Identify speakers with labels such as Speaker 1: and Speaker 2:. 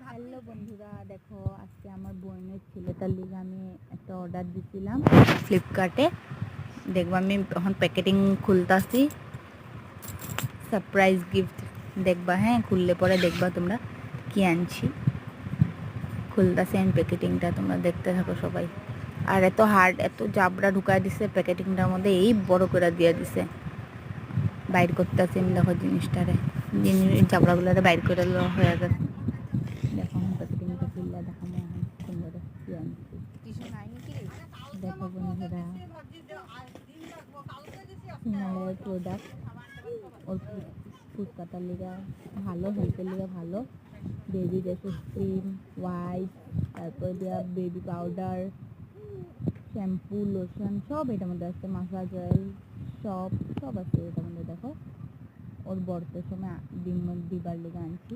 Speaker 1: Hello বন্ধুরা, দেখো আজকে আমার বোনের ছেলেটার লিগে আমি একটা অর্ডার দিছিলাম ফ্লিপকার্টে। দেখবো আমি এখন প্যাকেটিং খুলতাছি, সারপ্রাইজ গিফট দেখবা। হ্যাঁ, খুললে পরে দেখবা তোমরা কি আনছি। খুলতাছি আমি প্যাকেটিংটা, তোমরা দেখতে থাকো সবাই। আর এত হার্ড, এত জাবড়া ঢুকাই দিছে প্যাকেটিংটার মধ্যে, এই বড় করে দিয়ে দিছে। বাইর করতে আসি আমি, দেখো জিনিসটারে, জাবড়াগুলোরে বাইর করে হয়ে গেছে। দেখো প্যাকেটিংটা খুললে দেখাবো এখন সুন্দর কি আনছি। দেখো বন্ধুরা, হিমালয়ের প্রোডাক্ট, ওর ফুচকাটার লিগা ভালো, হেলথের লিগা ভালো। বেবি রেসেস ক্রিম, হোয়াইট, তারপর দেওয়া বেবি পাউডার, শ্যাম্পু, লোশন সব এটার মধ্যে আছে, মাসাজ অয়েল সব আছে এটার মধ্যে। দেখো ওর বর্তের সময় দিবার লিগে আনছি।